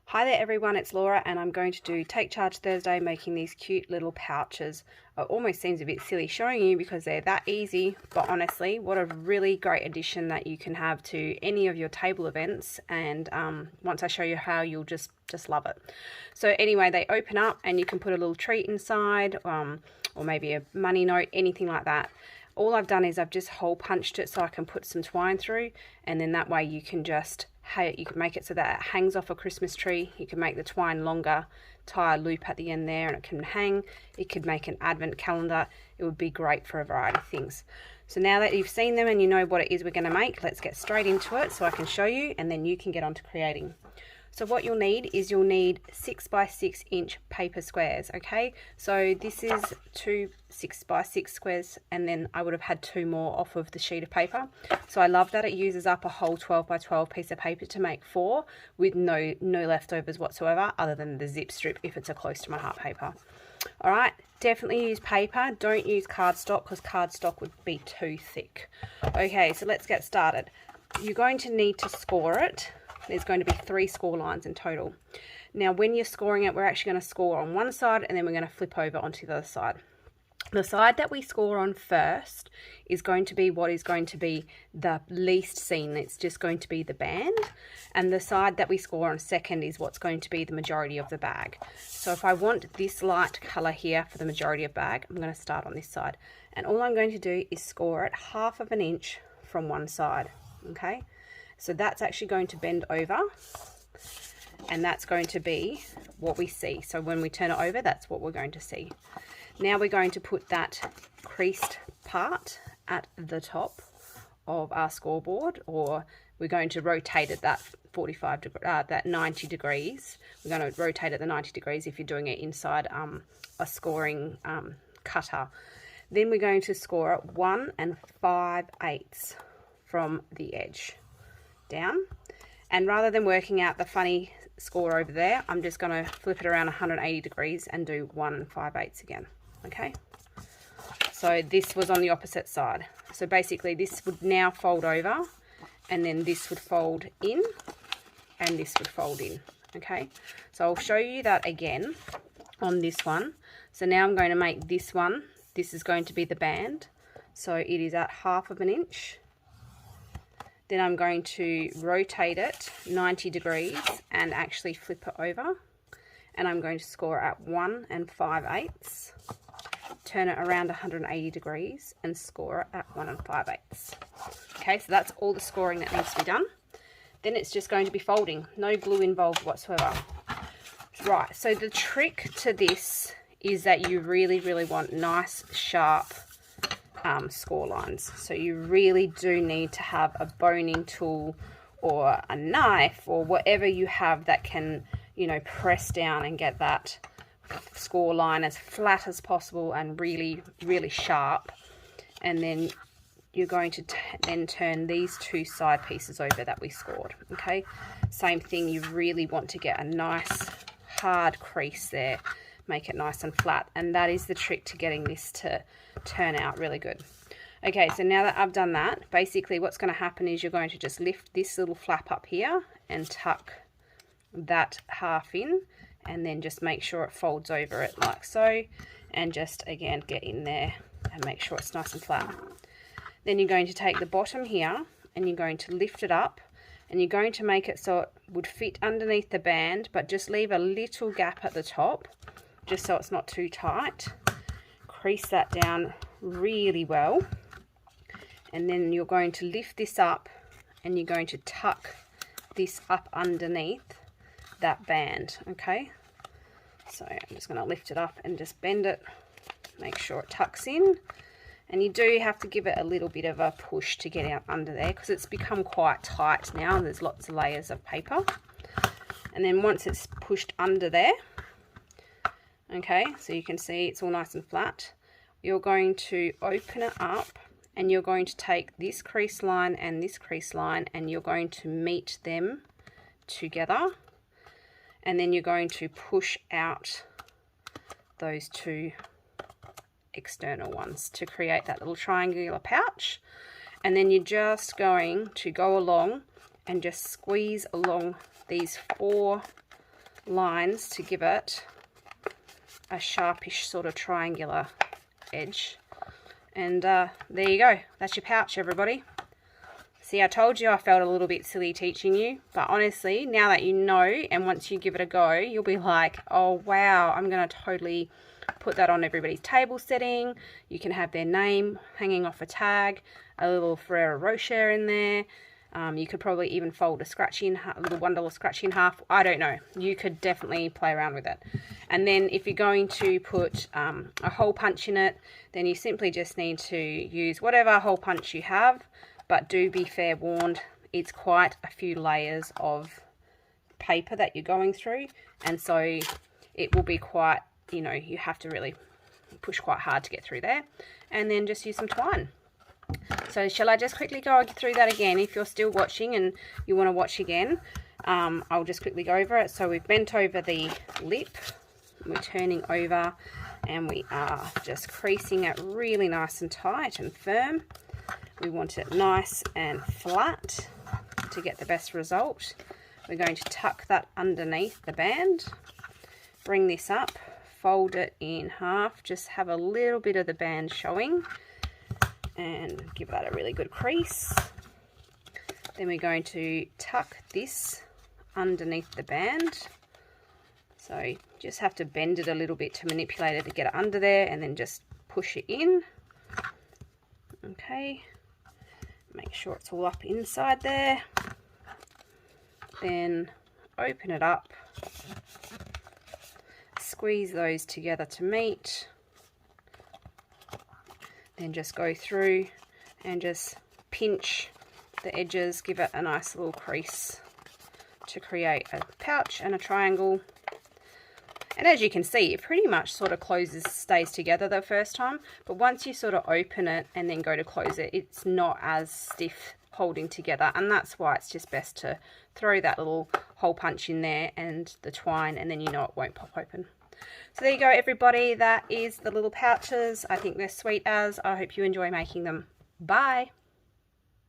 Hi there everyone, it's Laura and I'm going to do Take Charge Thursday making these cute little pouches. It almost seems a bit silly showing you because they're that easy, but honestly what a really great addition that you can have to any of your table events, and once I show you how, you'll just love it. So anyway, they open up and you can put a little treat inside, or maybe a money note, anything like that. All I've done is I've just hole punched it so I can put some twine through, and then that way you can make it so that it hangs off a Christmas tree. You can make the twine longer, tie a loop at the end there and it can hang. It could make an advent calendar. It would be great for a variety of things. So now that you've seen them and you know what it is we're going to make, let's get straight into it so I can show you and then you can get on to creating. So what you'll need is 6 by 6 inch paper squares, okay? So this is 2 6 by 6 squares, and then I would have had 2 more off of the sheet of paper. So I love that it uses up a whole 12 by 12 piece of paper to make 4 with no leftovers whatsoever other than the zip strip if it's a close to my heart paper. All right, definitely use paper. Don't use cardstock because cardstock would be too thick. Okay, so let's get started. You're going to need to score it. There's going to be 3 score lines in total. Now when you're scoring it, we're actually going to score on one side and then we're going to flip over onto the other side. The side that we score on first is going to be what is going to be the least seen. It's just going to be the band. And the side that we score on second is what's going to be the majority of the bag. So if I want this light colour here for the majority of bag, I'm going to start on this side. And all I'm going to do is score it 1/2 inch from one side, okay? So that's actually going to bend over, and that's going to be what we see. So when we turn it over, that's what we're going to see. Now we're going to put that creased part at the top of our scoreboard, or we're going to rotate it that 90 degrees. We're going to rotate it the 90 degrees if you're doing it inside a scoring cutter. Then we're going to score it 1 5/8 from the edge down, and rather than working out the funny score over there, I'm just going to flip it around 180 degrees and do 1 5/8 again. Okay, so this was on the opposite side. So basically this would now fold over, and then this would fold in, and this would fold in. Okay, so I'll show you that again on this one. So now I'm going to make this one. This is going to be the band, so it is at 1/2 inch. Then I'm going to rotate it 90 degrees and actually flip it over. And I'm going to score at 1 5/8. Turn it around 180 degrees and score it at 1 5/8. Okay, so that's all the scoring that needs to be done. Then it's just going to be folding. No glue involved whatsoever. Right, so the trick to this is that you really want nice, sharp score lines. So you really do need to have a boning tool or a knife or whatever you have that can, you know, press down and get that score line as flat as possible and really sharp. And then you're going to then turn these 2 side pieces over that we scored. Okay, same thing, you really want to get a nice hard crease there, make it nice and flat, and that is the trick to getting this to turn out really good. Okay, so now that I've done that, basically what's going to happen is you're going to just lift this little flap up here and tuck that half in, and then just make sure it folds over it like so, and just again get in there and make sure it's nice and flat. Then you're going to take the bottom here and you're going to lift it up, and you're going to make it so it would fit underneath the band, but just leave a little gap at the top just so it's not too tight. Crease that down really well, and then you're going to lift this up and you're going to tuck this up underneath that band. Okay, so I'm just going to lift it up and just bend it, make sure it tucks in, and you do have to give it a little bit of a push to get out under there because it's become quite tight now and there's lots of layers of paper. And then once it's pushed under there, okay, so you can see it's all nice and flat, you're going to open it up and you're going to take this crease line and this crease line and you're going to meet them together, and then you're going to push out those 2 external ones to create that little triangular pouch. And then you're just going to go along and just squeeze along these 4 lines to give it a sharpish sort of triangular edge. And there you go. That's your pouch, everybody. See, I told you I felt a little bit silly teaching you, but honestly, now that you know, and once you give it a go, you'll be like, oh wow, I'm going to totally put that on everybody's table setting. You can have their name hanging off a tag, a little Ferrero Rocher in there. You could probably even fold a scratchy in half, a little $1 scratchy in half. I don't know. You could definitely play around with it. And then if you're going to put a hole punch in it, then you simply just need to use whatever hole punch you have. But do be fair warned, it's quite a few layers of paper that you're going through. And so it will be quite, you know, you have to really push quite hard to get through there. And then just use some twine. So shall I just quickly go through that again? If you're still watching and you want to watch again, I'll just quickly go over it. So we've bent over the lip, we're turning over, and we are just creasing it really nice and tight and firm. We want it nice and flat to get the best result. We're going to tuck that underneath the band, bring this up, fold it in half, just have a little bit of the band showing, and give that a really good crease. Then we're going to tuck this underneath the band. So just have to bend it a little bit to manipulate it to get it under there, and then just push it in. Okay, make sure it's all up inside there. Then open it up, squeeze those together to meet. Then just go through and just pinch the edges, give it a nice little crease to create a pouch and a triangle. And as you can see, it pretty much sort of stays together the first time, but once you sort of open it and then go to close it, it's not as stiff holding together, and that's why it's just best to throw that little hole punch in there and the twine, and then you know it won't pop open. So there you go, everybody. That is the little pouches. I think they're sweet as. I hope you enjoy making them. Bye.